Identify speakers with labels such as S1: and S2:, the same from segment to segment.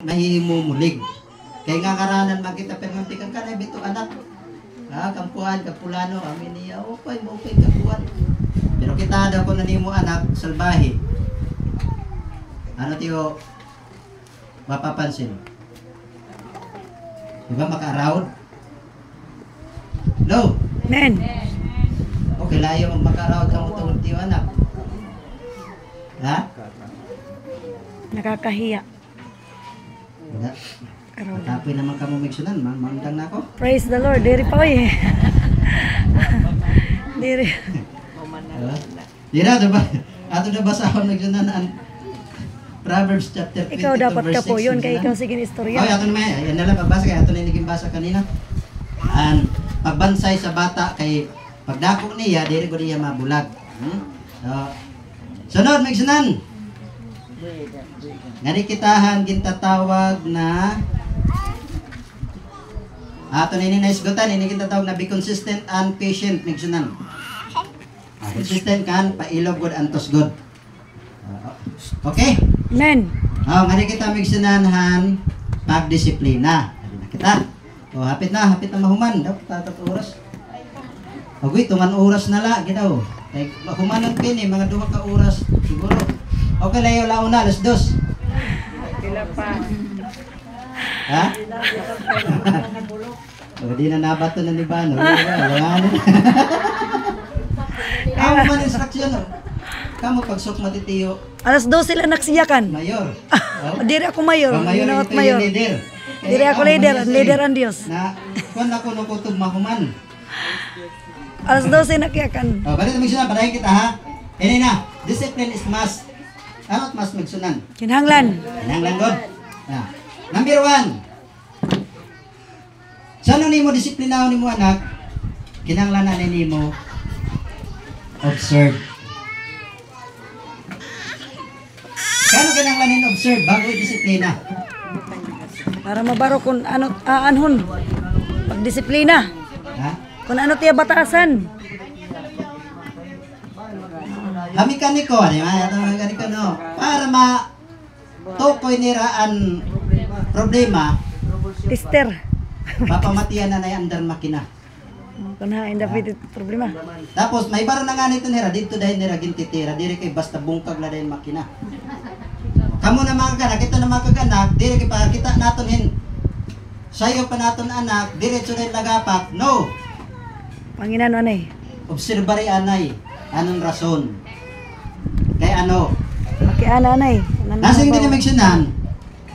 S1: nahimumulig. Kaya nga karanan makita permantikan ka na bito anak. Kampuan, kapulano, amin niya, okay kapuan. Pero kita daw ko nanimo anak, salbahe. Ano tiyo, mapapansin? Diba maka-around? No?
S2: Men.
S1: Okay, layo mag-around ka mo tungkol tiyo anak. Ha?
S2: Nakakahiya.
S1: Wala. Tapoy naman ka mo migsunan, mamandang na ako.
S2: Praise the Lord. Diri pa oy. Diri.
S1: Dira, diba? Ato na basahon migsunan ang Proverbs chapter 22
S2: Ikaw dapat
S1: verse
S2: ka po
S1: 6,
S2: yun, kaya ikaw
S1: migsunan.
S2: sige istorya.
S1: Okay, ato naman, yan nalang pagbasa kaya ato na naging basa kanina. Pagbansay sa bata kay pagdako niya, diri ko niya mabulag. Sunod, migsunan. Ngani kitahan gintatawag na ato na nilaisgutan, ini gintatawag na be consistent and patient, migsunan. Consistent kan, pailog good antos good. Okay?
S2: Men.
S1: Ngani kita migsunanhan pagdisiplina. Kita. Hapit na mahuman. Dapat tatat oras. Agoy, tungan oras na la, gitaw. Like, mahumanon kini, mga 2 ka oras, siguro. Okay, layo launa, alas 2.
S3: Pila pa.
S1: Ha? Di na nabato na ni Bano. Kamu man instruction. Kamu pagsok matitiyo.
S2: Alas 2 sila naksiyakan.
S1: Mayor.
S2: Diri ako mayor.
S1: Mayor
S2: Ginawat
S1: ito
S2: mayor.
S1: yung leader.
S2: Diri ako leader. Ang leader ang Diyos.
S1: Na, kung ako nakutob mahuman.
S2: Alas 12 nakiyakan.
S1: Balik na magsunan, padahin kita ha. Ini na, discipline is must. Ano't must magsunan?
S2: Kinahanglan.
S1: Kinahanglan God. Number 1. Saan ni mo disiplinaw ni mo anak? Kinahanglan na ni mo observe. Kano kinahanglan observe bago i-disiplina?
S2: Para mabaro kung ano aanhon. Pagdisiplina.
S1: Ha?
S2: Kung ano tiya batasan.
S1: Mekaniko, di ba? Mekaniko no. Para tukoy niraan problema,
S2: Tester.
S1: papamatian na na andar makina.
S2: Kung hain dapat problema.
S1: Tapos may baro na nga nito nira dito dahil nira gintitira diri kay basta bungkag la dahil makina. Kamo na mga kanak, ito na mga kaganak, diri kay pakita naton hin. Sayo pa naton anak, diretso na lagapak. No.
S2: Panginan anay.
S1: Obserbari anay, anong rason. Kay ano?
S2: Makiana anay.
S1: Nasing din mentionan,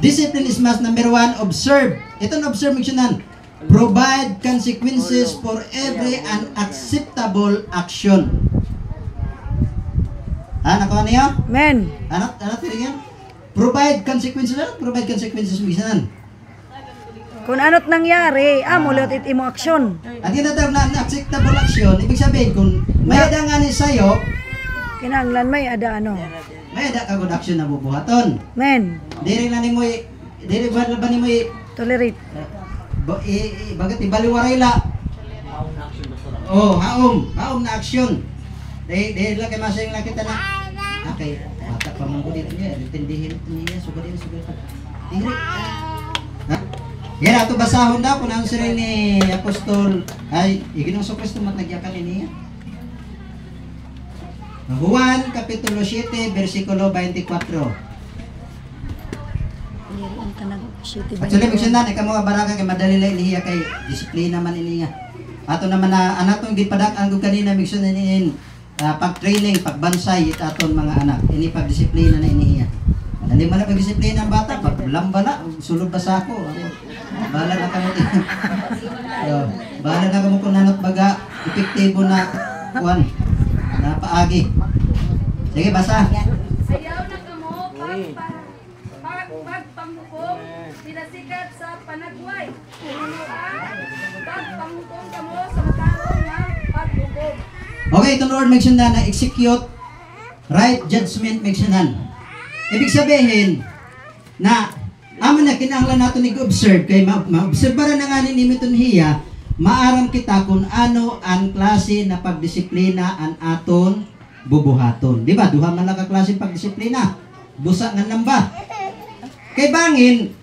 S1: discipline is must. Number 1, observe. Ito na observe mentionan. Provide consequences for every unacceptable action. Nakuha niyo?
S2: Men.
S1: Ano tiri yan? Provide consequences. Provide consequences mentionan.
S2: Kung ano't nangyari, mulit imo aksyon.
S1: Ang tinatawag na unacceptable action, ibig sabihin kung may adangan sa'yo,
S2: Kinahanglan may ada ano.
S1: may ada kagod action na bubuhaton.
S2: Men.
S1: Diri na nimo diri ba nimo
S2: Tolerate.
S1: Bagat ibaliwaray la. Haom na action. Dahil lang kay masayang lang kita na. Okay, bata pa man ko dito niya, intindihin niya, sugadin. Diri. Yan ato basahon daw kung ano sila ni Apostol ay iginong sa Kristo matnagyakan niya. Juan Kapitulo 7 versikulo 24. Actually, magsundan, ikaw mga baraka kay madali lang inihiya kay disiplina man iniya. Ato naman na anatong gipadak-an ko kanina migsunan inin pag-training, pagbansay aton mga anak. Ini pagdisiplina na inihiya. Dali man na pagdisiplina ang bata, paglamba na, sulod ba sa ako. Bahala na kamo dito. Bahala na kamo kung nanot baga epektibo na kuan. Napaagi. Sige, basa.
S4: Sayaw na kamo pagpanghukom sinasikat sa panagway. Punuan pagpanghukom kamo sa matarong nga paghukom.
S1: Okay, itong Lord magsundan na execute right judgment magsundan. Ibig sabihin na amo na kinahanglan nato ni observe kay maobserbara na nga ni miton hiya. Maaram kita kung ano ang klase na pagdisiplina ang aton bubuhaton. Di ba? Duha man lang ka klase pagdisiplina. Busa nga namba. Kay bangin,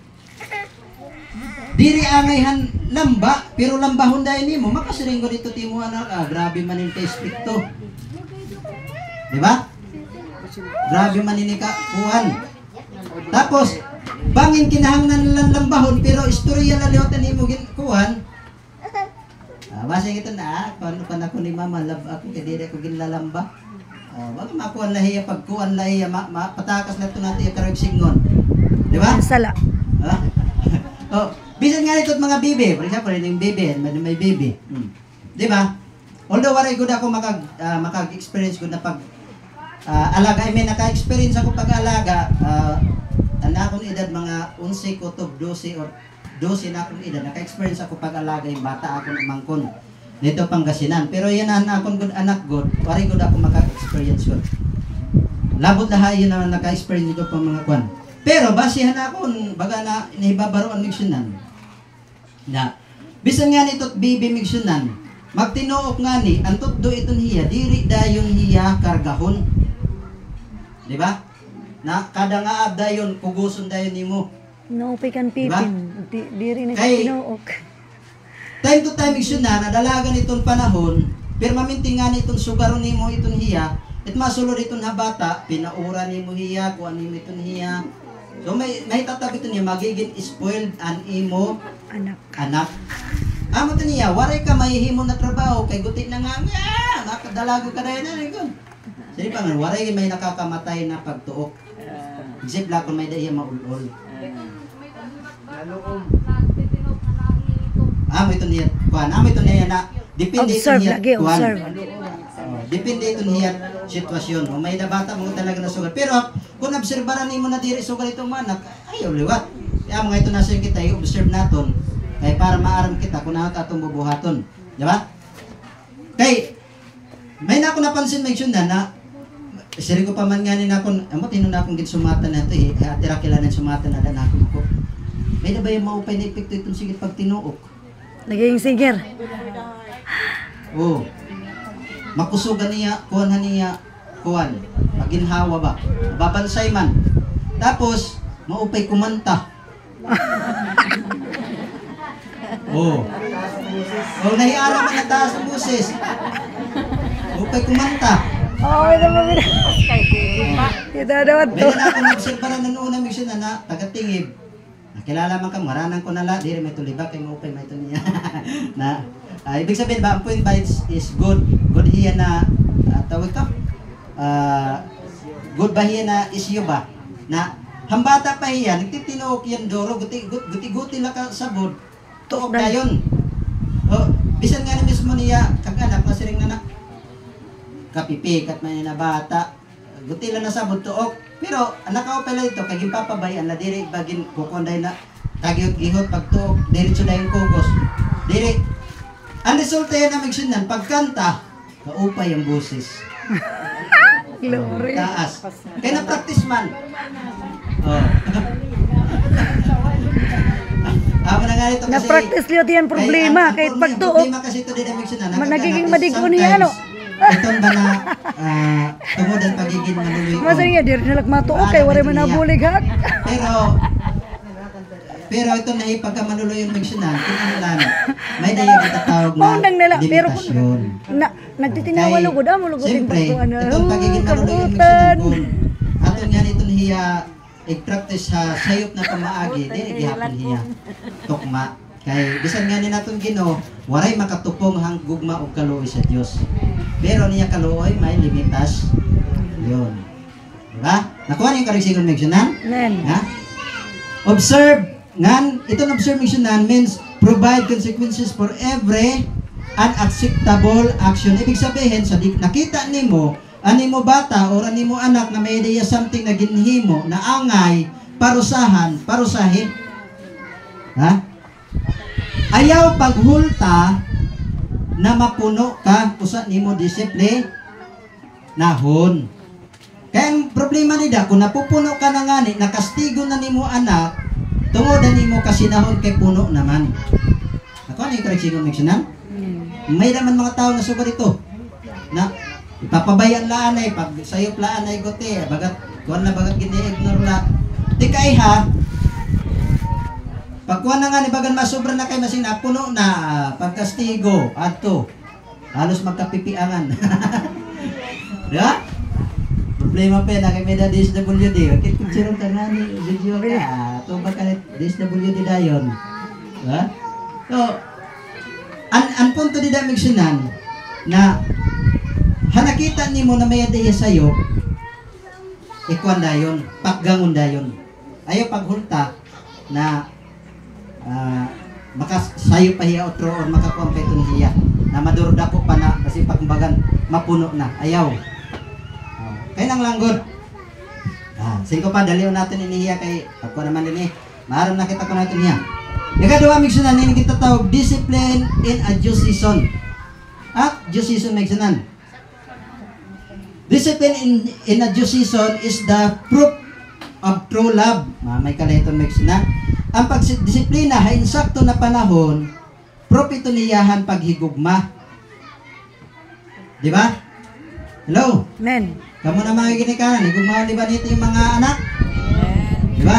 S1: Diri angayhan lamba, pero lambahon dahil nimo, makasiring ko dito timo anak, grabe man yung Facebook to. Di ba? Grabe man ini ka, kuhan. Tapos, bangin kinahanglan lang lambahon, pero istorya lalihotan nimo kuhan. Basta ito na, kung ano ako ni mama, love ako, kaya di ko ginlalamba. Wag makuhan lahiya, pagkuhan lahiya, patakas na ito natin yung karag singon. Di ba?
S2: Sala.
S1: Bisan nga ito't mga bibi, for example, yung bibi, may bibi. Di ba? Although waray good ako makag-experience ko na pag alaga, naka-experience ako pag-alaga, na akong edad mga 11 ko to 12 or 12 na akong edad, naka-experience ako pag-alaga yung bata akong umangkon. Dito Pangasinan. Pero yan na akong good anak good, waray good ako maka-experience ko. Labot na hayo na naka-experience ko pang mga kwan. Pero basihan ako, baga na nahibabaroan migsyonan. Na, bisan nga nito't bibi migsyonan, magtinuok nga ni, antot do iton hiya, diri dayon hiya kargahon. Di ba? Na, kada nga ab dayon, kuguson dayon nimo.
S2: Naupay kan pipin. Diri na
S1: Kay-
S2: tinuok.
S1: Time to time migsyonan, nadalagan itong panahon, pero maminting nga nitong sugaron nimo iton hiya, at masulod iton habata, pinaura nimo hiya, kuha nimo iton hiya. So may tatabi ito niya, magiging spoiled an imo anak. Amo ito niya, waray ka mahihimo na trabaho, kay guti na nga, makadalago ka na yun. Sige pa nga, waray may nakakamatay na pagtuok. Isip lang kung may dahil maulol. Amo ito niya, kuhan, amo ito niya na, depende ito
S2: Observe
S1: niya,
S2: lagi,
S1: kuhan.
S2: observe.
S1: Depende ito niya sitwasyon. O may nabata mo talaga na sugal. Pero kung obserbaran mo na diri sugal itong manak, ayaw liwat. Kaya mga ito nasa kita, i-observe natin. Kaya para maaram kita kung ano atong bubuhaton. Di ba? Kay, may na ako napansin may syundan na siri ko pa man nga nina akong, amo tinon na akong ginsumatan na ito atira kilanan sumatan na dan ako ko. May na ba yung maupay na epekto itong sige pag tinuok?
S2: Naging singer.
S1: Oo. Makusugan niya, kuhan, maginhawa ba? Babansay man. Tapos, maupay kumanta. Oh. Oh, nahiara man ang taas ng buses. Maupay kumanta.
S2: Ito mo bin. Kita dapat to.
S1: Meron ako nag-observe na noon na misyon na taga-tingib. Nakilala man ka, maranan ko na la, diri may tulibak, kay maupay may ito niya. Na, ibig sabihin ba, ang point ba is good. Good hiya na, tawag ka? Good ba hiya na isyo ba? Na, hambata pa hiya, nagtitinuok yan doro, guti-guti lang ka sabod, tuok na yun. O, bisan nga na mismo niya, kaganak, masiring na na, kapipikat man yun na bata, guti lang na sabod, tuok. Pero, anak ako pala ito, kaging papabayan na diri, bagin kukunday na, kagihot-gihot, pagtuok, diretso na yung kugos. Diri, ang resulta yan na magsunan, pagkanta, kaupay ang boses.
S2: Glory.
S1: Taas. Kaya na-practice man. Oh. Ako na nga ito kasi...
S2: Na-practice liyo yan problema. Kahit pagtuok.
S1: Problema kasi ito din na magsunan.
S2: Nagiging madigo niya, ano?
S1: Itong ba na tungod ang pagiging manuloy ko.
S2: Masa niya, diri na matuok kay wala man nabulig ha.
S1: Pero ito na ipagkamanuloy yung magsunan, kinanalan, may daya kitatawag na
S2: Maundang nila, pero kung
S1: limitasyon.
S2: nagtitinawa lugod, lugod din
S1: Siyempre,
S2: pagkuhan.
S1: itong pagiging manuloy yung magsunan kung aton nga nito hiya i-practice sa sayop na pamaagi, dili gihapon hiya tukma. Kay bisan nga ni natong Ginoo, waray makatupong hang gugma og kaluoy sa Dios. Pero niya kaluoy may limitas. Yun. Diba? Nakuha niyo yung karigsigon magsunan?
S2: Amen.
S1: Ha? Observe ngan itong observation means provide consequences for every unacceptable action. Ibig sabihin sa nakita nimo animo bata or animo anak na may idea something na ginhimo na angay parusahin. Ha? Ayaw paghulta na mapuno ka usa nimo disiplin nahon. Kaya ang problema nida kung napupuno ka na ngani nakastigo na nimo anak tungod na nimo kasinahon kay puno naman. Ako ano yung kareksigon magsunan? May naman mga tao na sugar ito na ipapabayan laan ay pag sayop laan ay gote bagat kuan na bagat gini-ignore la. Di kay ha Pagkuha na nga ni bagan masobra na kay masing napuno na pagkastigo adto. Halos magkapipiangan. Diba? Problema pa na kay Meda DSWD. Bakit kung sirong tanani video ka? Ito ba ka DSWD dayon? Diba? So, ang punto di damig sinan na hanakita ni mo na may adaya sa'yo, ikuan dayon, paggangon dayon. Ayaw paghulta na makasayo pa hiya otro or makakuha pa itong hiya na madurda ko pa na kasi pagbagan mapuno na. Ayaw. Kaya nang langgod. Singko pa, daliw natin inihiya kay ako naman din maaaram nakita ko natin niya. Ikaduha, migsunan, hindi kita tawag discipline in a due season. Due season, migsunan. Discipline in a due season is the proof of true love. May kaleton, migsunan. Ang pagdisiplina, insakto na panahon, proof ito niyahan paghigugma. Di ba? Hello?
S2: Amen.
S1: Kamu na mga ginikanan, higugma di ba dito yung mga anak? Di ba?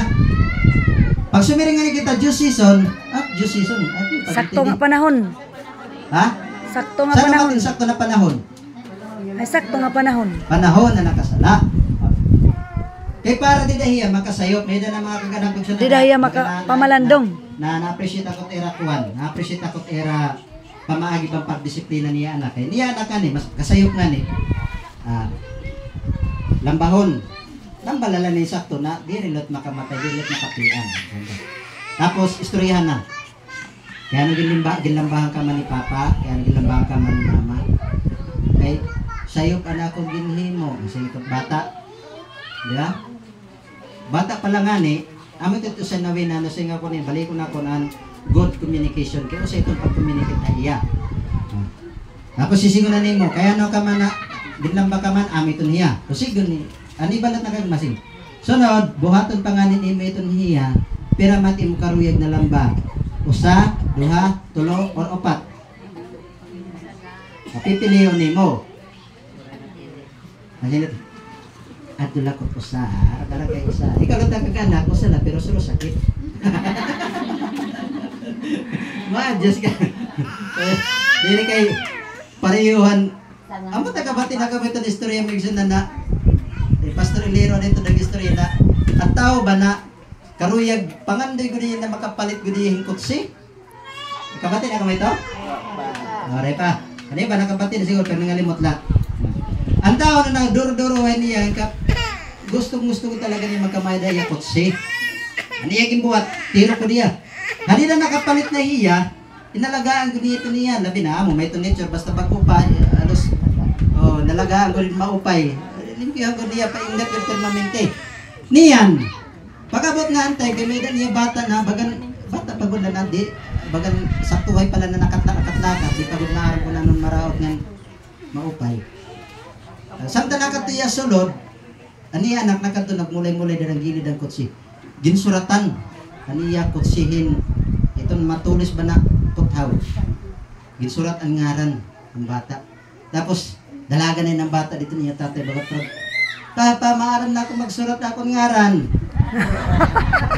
S1: Pag sumiringan kita due season, due season.
S2: Sakto nga panahon.
S1: Ha?
S2: Sakto nga
S1: Saan
S2: panahon.
S1: natin sakto na panahon?
S2: Ay, sakto nga panahon.
S1: Panahon na nakasala. Kay para di dahiya makasayop, may na mga kaganang pagsunod.
S2: Di dahiya pamalandong.
S1: Na na-appreciate ako era kuwan. Na-appreciate ako era pamaagi pang pagdisiplina niya anak. Kaya niya anak ni, mas kasayop nga ni. Lambahon. Lambalala ni sakto na, di rilot makamatay, di rilot makapian. Tapos, istoryahan na. Kaya ginlambahan ka man ni Papa, kaya ginlambahan ka man ni Mama. Okay? Sayop anak kong ginhin mo. Kasi ito bata. Di ba? Bata pa lang nga ni, amin ito sa nawin na nasing ako ni, balik ko na ako ng good communication. Kaya sa itong pag-communicate na iya. Tapos sisingunan mo, kaya no ka man na, ginlamba ka man, amin ito niya. Kasi gani, ani balat na kagmasing. Sunod, buhaton panganin imo itong hiya, pira mati mo karuyag na lamba. Usa, duha, tulo, or opat. Pipiliyon ni mo. Nalinit. Adula ko usa, adala kay usa. Ikaw lang kaganak, usa na, pero suro sakit. Ma-adjust ka. Dili kay parehuhan. Amo tagabati na kami itong istorya mo na Pastor Ilero dito nag-istorya na at tao ba na karuyag pangandoy ko na makapalit ko diya hingkutsi? Kabati na kami ito? Aray pa. Ano ba nakabati na siguro pero nangalimot lang. Ang tao na nagduro-duruhan niya gusto ko talaga niya magkamayda yung kutsi. Ano yung buhat? Tiro ko niya. Hindi na nakapalit na hiya, inalagaan ko niya. Labi na mo, may ito nature, basta pag-upay, nalagaan ko rin maupay. Limpihan ko niya, paingat yung permanente. Niyan, pagabot nga antay, gamida niya bata na, bata pagod na nandi, bagan saktuhay pala na nakatlakat, di pagod na araw ko na nung maraot ng maupay. Samta nakatuya sulod, aniya anak nakato nagmulay-mulay na ng gilid ang kutsi. Ginsuratan, aniya kutsihin, itong matulis ba na kuthaw. Ginsurat ang ngaran ng bata. Tapos, dalaga na ng bata dito niya tatay bagat prog. Papa, maaram na ako magsurat akong ngaran.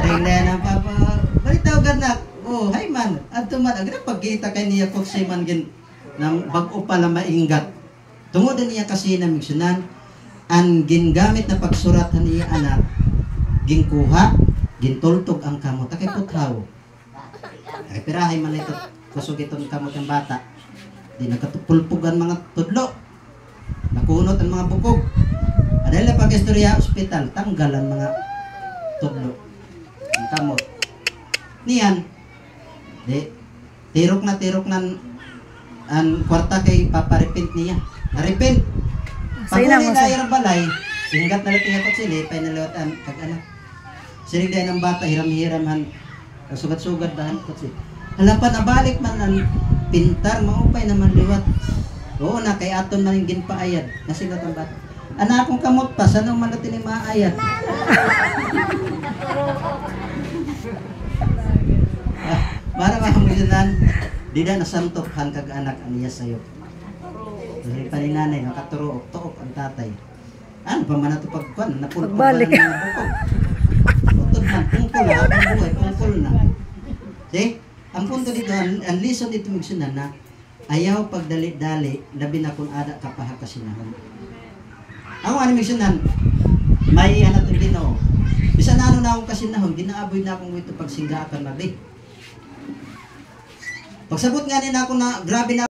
S1: Ring na yan ang papa. Balitaw ganak. Oh, hay man. At tuman, agad pagkita kay niya kutsi man gin ng bag-o pala maingat. Tungod niya kasi na migsunan, ang gingamit na pagsurat niya anak, ginkuha, gintultog ang kamot. Kay puthaw. Ay pirahay man ito. Kusog itong kamot ng bata. Di nagkatupulpugan mga tudlo. Nakunot ang mga bukog. Adala pag-istorya, ospital, tanggal ang mga tudlo. Ang kamot. Niyan, di, tirok na ang kwarta kay paparepent niya. Narepent. Pag-uli na yung balay, hinggat na lating ako sila, pay nalawatan, kag-anak. Sinig dahil ng bata, hiram-hiram, sugat-sugat dahan ko sila. Halapan na balik man ang pintar, maupay naman liwat. Oo na, kay aton man yung ginpaayad. Nasigat ang bata. Anak akong kamot pa, saan ang manatin yung maayad? Para makamulinan, di na nasantokhan kag-anak aniya sa'yo. Kasi pa ni nanay, nakaturook ang tatay. Ano pa man ito pagkuhan? Napulpog ba ng bukog? Utod man, pungkol na, ang buhay, pungkol na. Okay? Ang punto dito, ang lesson dito migsunan na ayaw pagdali-dali, labi na kung ada ka paha kasinahon. Ako ano migsunan, may hanap ng Ginoo. Bisan na ano na akong kasinahon, ginaaboy na akong ito pagsingga akan mabi. Pagsabot nga nila ako na grabe na